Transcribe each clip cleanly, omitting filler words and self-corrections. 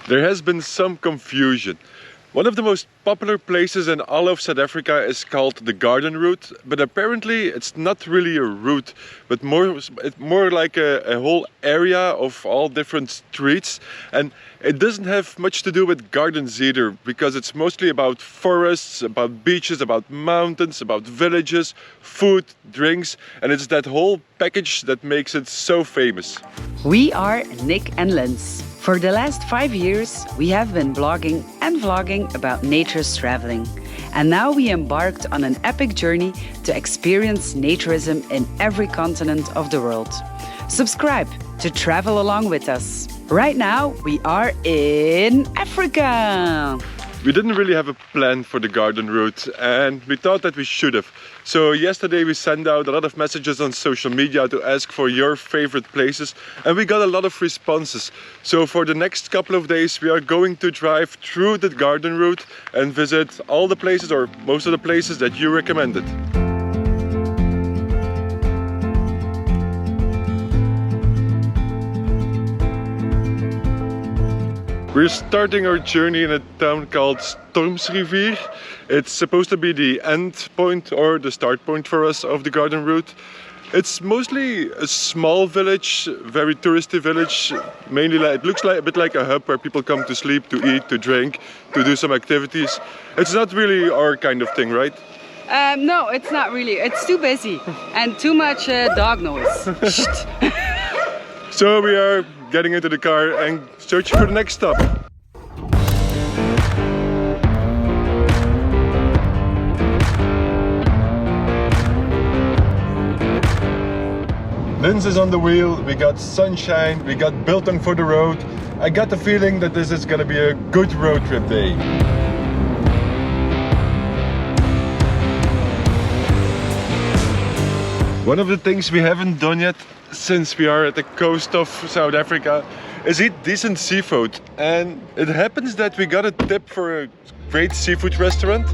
There has been some confusion. One of the most popular places in all of South Africa is called the Garden Route, but apparently it's not really a route, but more like a whole area of all different streets. And it doesn't have much to do with gardens either, because it's mostly about forests, about beaches, about mountains, about villages, food, drinks, and it's that whole package that makes it so famous. We are Nick and Lens. For the last 5 years, we have been blogging and vlogging about nature's traveling. And now we embarked on an epic journey to experience naturism in every continent of the world. Subscribe to travel along with us. Right now, we are in Africa. We didn't really have a plan for the garden route, and we thought that we should have. So yesterday we sent out a lot of messages on social media to ask for your favorite places, and we got a lot of responses. So for the next couple of days we are going to drive through the garden route and visit all the places, or most of the places, that you recommended. We're starting our journey in a town called Stormsrivier. It's supposed to be the end point or the start point for us of the garden route. It's mostly a small village, very touristy village. Mainly, it looks like a bit like a hub where people come to sleep, to eat, to drink, to do some activities. It's not really our kind of thing, right? No, it's not really. It's too busy and too much dog noise. So we are getting into the car and searching for the next stop. Lens is on the wheel, we got sunshine, we got biltong for the road. I got the feeling that this is gonna be a good road trip day. One of the things we haven't done yet, since we are at the coast of South Africa, is eat decent seafood. And it happens that we got a tip for a great seafood restaurant.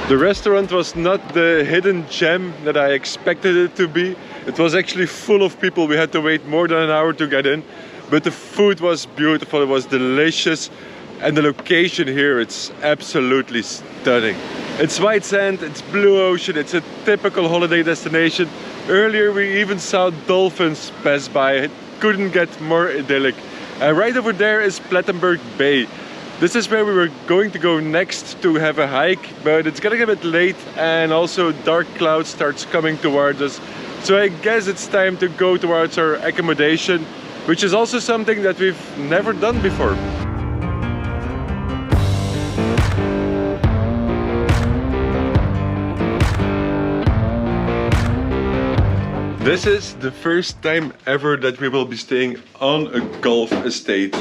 The restaurant was not the hidden gem that I expected it to be. It was actually full of people. We had to wait more than an hour to get in. But the food was beautiful, it was delicious. And the location here, it's absolutely stunning. It's white sand, it's blue ocean, it's a typical holiday destination. Earlier we even saw dolphins pass by. It couldn't get more idyllic. And right over there is Plettenberg Bay. This is where we were going to go next to have a hike, but it's getting a bit late and also dark clouds starts coming towards us. So I guess it's time to go towards our accommodation, which is also something that we've never done before. This is the first time ever that we will be staying on a golf estate.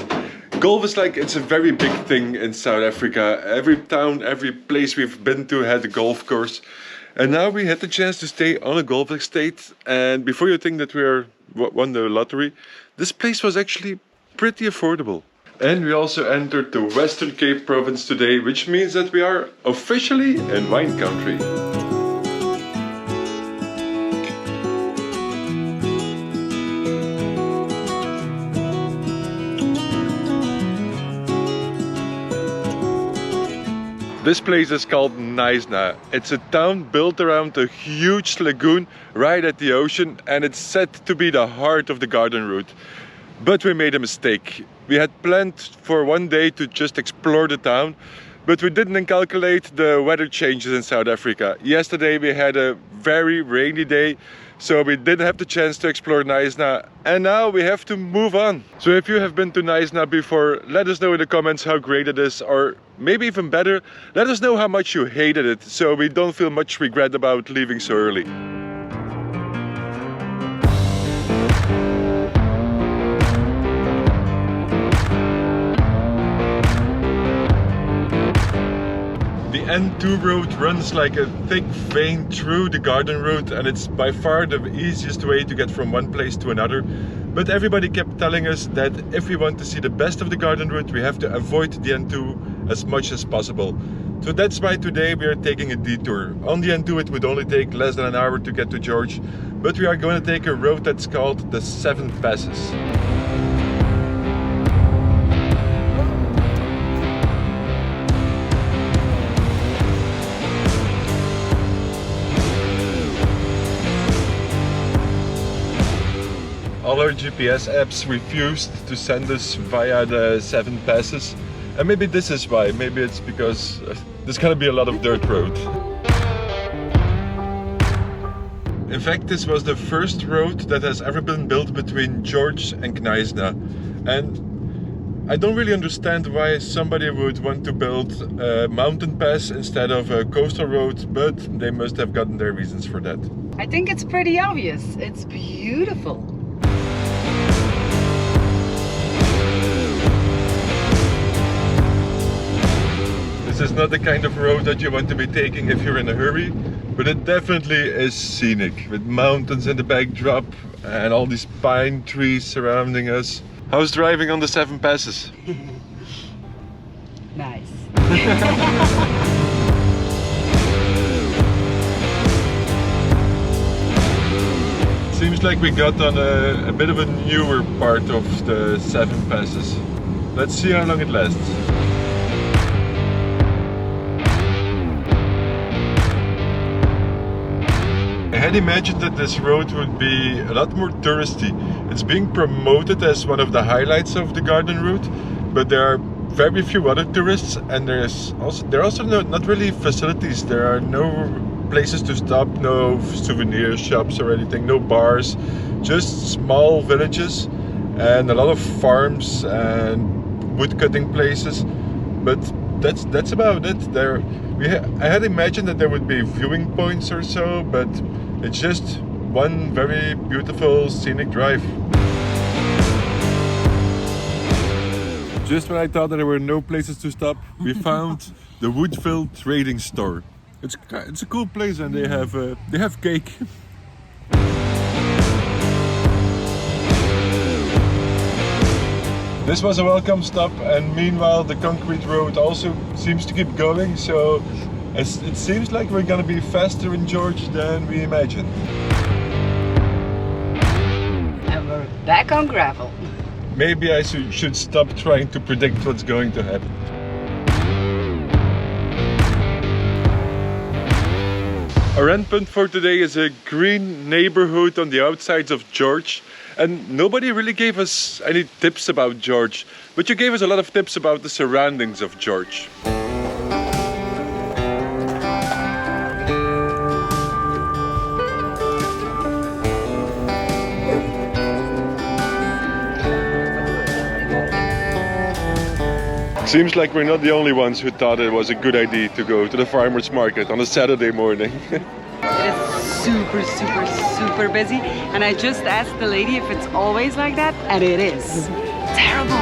Golf is like, it's a very big thing in South Africa. Every town, every place we've been to had a golf course. And now we had the chance to stay on a golf estate. And before you think that we won the lottery, this place was actually pretty affordable. And we also entered the Western Cape province today, which means that we are officially in wine country. This place is called Knysna. It's a town built around a huge lagoon right at the ocean, and it's said to be the heart of the garden route. But we made a mistake. We had planned for one day to just explore the town, but we didn't calculate the weather changes in South Africa. Yesterday we had a very rainy day, so we didn't have the chance to explore Knysna, and now we have to move on. So if you have been to Knysna before, let us know in the comments how great it is, or maybe even better, let us know how much you hated it, so we don't feel much regret about leaving so early. The N2 road runs like a thick vein through the garden route, and it's by far the easiest way to get from one place to another. But everybody kept telling us that if we want to see the best of the garden route, we have to avoid the N2 as much as possible. So that's why today we are taking a detour. On the N2 it would only take less than an hour to get to George, but we are going to take a road that's called the Seven Passes. All our GPS apps refused to send us via the Seven Passes. And maybe this is why. Maybe it's because there's gonna be a lot of dirt road. In fact, this was the first road that has ever been built between George and Gneisna. And I don't really understand why somebody would want to build a mountain pass instead of a coastal road, but they must have gotten their reasons for that. I think it's pretty obvious. It's beautiful. This is not the kind of road that you want to be taking if you're in a hurry, but it definitely is scenic, with mountains in the backdrop and all these pine trees surrounding us. How's driving on the Seven Passes? Nice. Seems like we got on a bit of a newer part of the Seven Passes. Let's see how long it lasts. I had imagined that this road would be a lot more touristy. It's being promoted as one of the highlights of the garden route, but there are very few other tourists, and there are also not really facilities. There are no places to stop, no souvenir shops or anything, no bars, just small villages and a lot of farms and wood cutting places. But that's about it. I had imagined that there would be viewing points or so, but it's just one very beautiful scenic drive. Just when I thought that there were no places to stop, we found the Woodfield trading store. It's a cool place, and they have cake. This was a welcome stop, and meanwhile the concrete road also seems to keep going, so it seems like we're gonna be faster in George than we imagined. And we're back on gravel. Maybe I should stop trying to predict what's going to happen. Our endpoint for today is a green neighborhood on the outsides of George. And nobody really gave us any tips about George, but you gave us a lot of tips about the surroundings of George. Seems like we're not the only ones who thought it was a good idea to go to the farmer's market on a Saturday morning. It is super busy, and I just asked the lady if it's always like that, and it is. Terrible.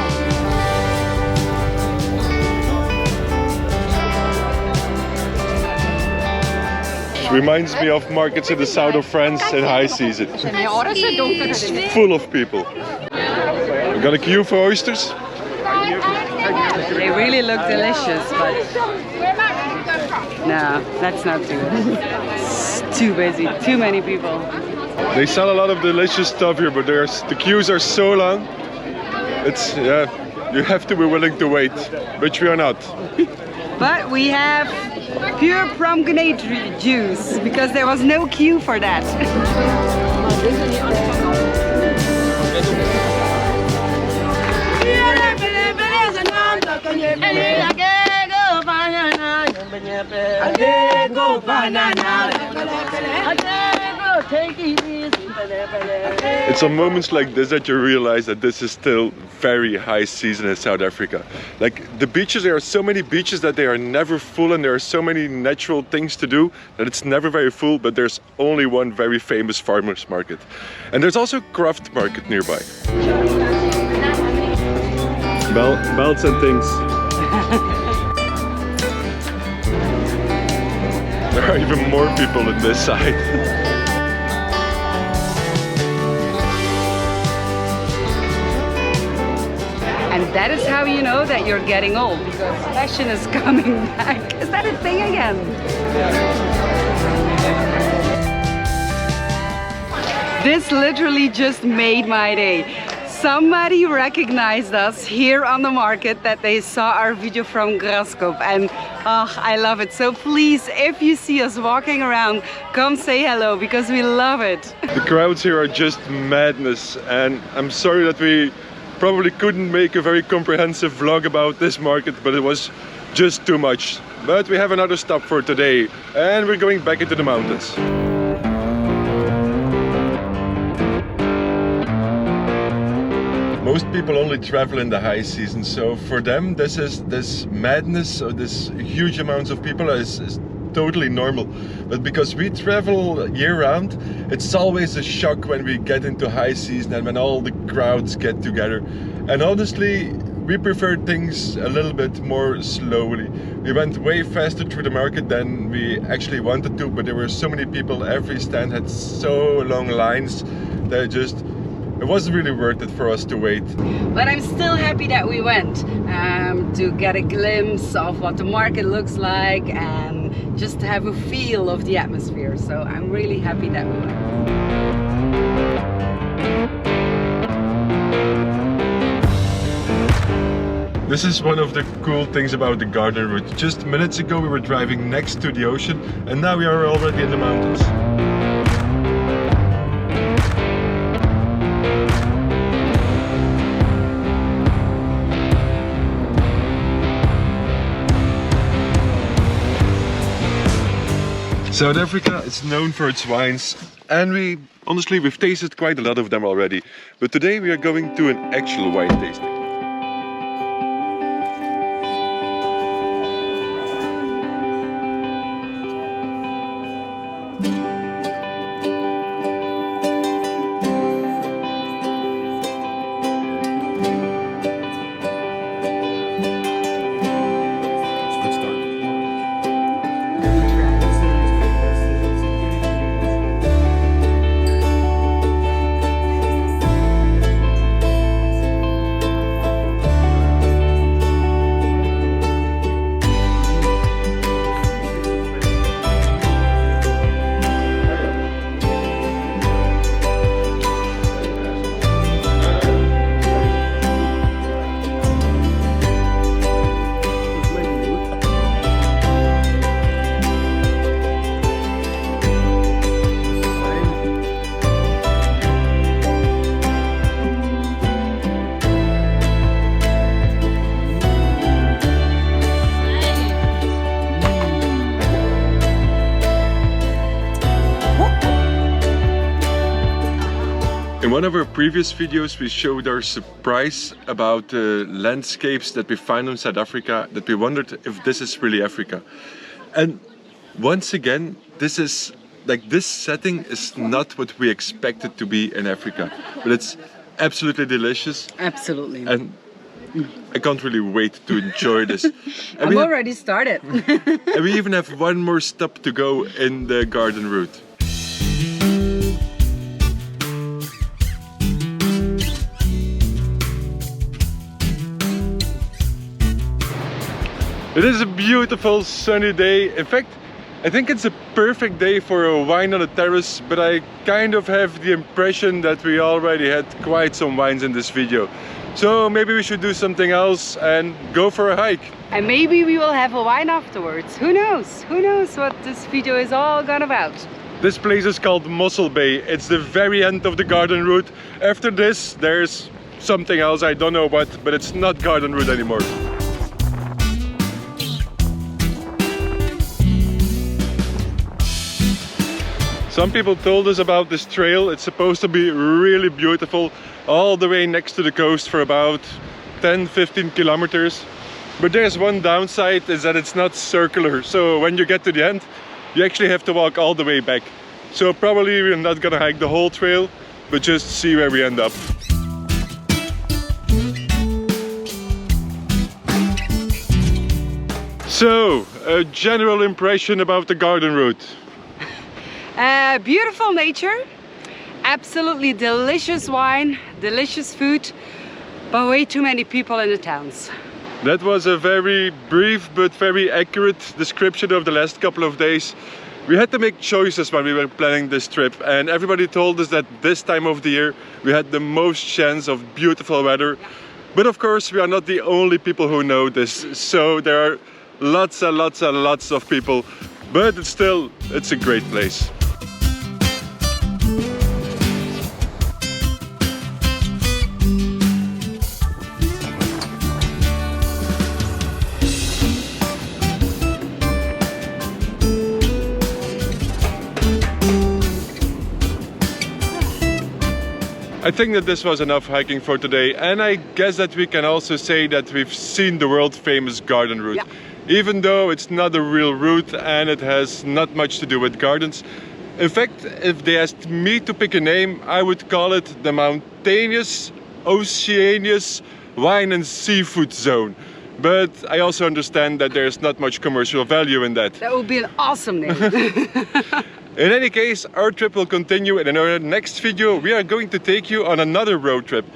Reminds me of markets in the south of France in high season. It's full of people. We got a queue for oysters. They really look delicious, but no, that's not too good. It's too busy, too many people. They sell a lot of delicious stuff here, but the queues are so long. You have to be willing to wait, which we are not. But we have pure pomegranate juice, because there was no queue for that. It's on moments like this that you realize that this is still very high season in South Africa. Like the beaches, there are so many beaches that they are never full, and there are so many natural things to do that it's never very full, but there's only one very famous farmers market. And there's also a craft market nearby. Belts and things. are even more people on this side. And that is how you know that you're getting old, because fashion is coming back. Is that a thing again? This literally just made my day. Somebody recognized us here on the market, that they saw our video from Graskop, and oh, I love it. So please, if you see us walking around, come say hello, because we love it. The crowds here are just madness, and I'm sorry that we probably couldn't make a very comprehensive vlog about this market, but it was just too much. But we have another stop for today, and we're going back into the mountains. Most people only travel in the high season, so for them this madness or this huge amounts of people is totally normal. But because we travel year-round, it's always a shock when we get into high season and when all the crowds get together. And honestly, we prefer things a little bit more slowly. We went way faster through the market than we actually wanted to, but there were so many people. Every stand had so long lines that it wasn't really worth it for us to wait. But I'm still happy that we went to get a glimpse of what the market looks like and just to have a feel of the atmosphere. So I'm really happy that we went. This is one of the cool things about the garden route. Just minutes ago we were driving next to the ocean, and now we are already in the mountains. South Africa is known for its wines, and we've tasted quite a lot of them already. But today we are going to an actual wine tasting. In one of our previous videos we showed our surprise about the landscapes that we find in South Africa, that we wondered if this is really Africa. And once again, this setting is not what we expected to be in Africa, but it's absolutely delicious. Absolutely. And I can't really wait to enjoy this. I'm already started. And we even have one more stop to go in the garden route. It is a beautiful sunny day. In fact, I think it's a perfect day for a wine on the terrace, but I kind of have the impression that we already had quite some wines in this video. So maybe we should do something else and go for a hike. And maybe we will have a wine afterwards. Who knows? Who knows what this video is all gone about? This place is called Mossel Bay. It's the very end of the garden route. After this, there's something else, I don't know what, but it's not garden route anymore. Some people told us about this trail. It's supposed to be really beautiful, all the way next to the coast for about 10-15 kilometers. But there's one downside, is that it's not circular. So when you get to the end, you actually have to walk all the way back. So probably we're not gonna hike the whole trail, but just see where we end up. So, a general impression about the garden route. Beautiful nature, absolutely delicious wine, delicious food, but way too many people in the towns. That was a very brief but very accurate description of the last couple of days. We had to make choices when we were planning this trip, and everybody told us that this time of the year we had the most chance of beautiful weather. But of course we are not the only people who know this, so there are lots and lots and lots of people, but it's a great place. I think that this was enough hiking for today, and I guess that we can also say that we've seen the world famous garden route. Yeah. Even though it's not a real route and it has not much to do with gardens. In fact, if they asked me to pick a name, I would call it the Mountainous, Oceanous Wine and Seafood Zone. But I also understand that there's not much commercial value in that. That would be an awesome name. In any case, our trip will continue, and in our next video we are going to take you on another road trip.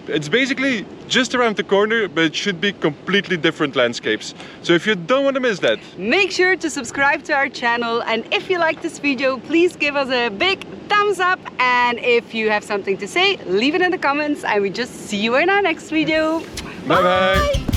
It's basically just around the corner, but it should be completely different landscapes. So if you don't want to miss that, make sure to subscribe to our channel, and if you like this video, please give us a big thumbs up, and if you have something to say, leave it in the comments, and we just see you in our next video. Bye bye!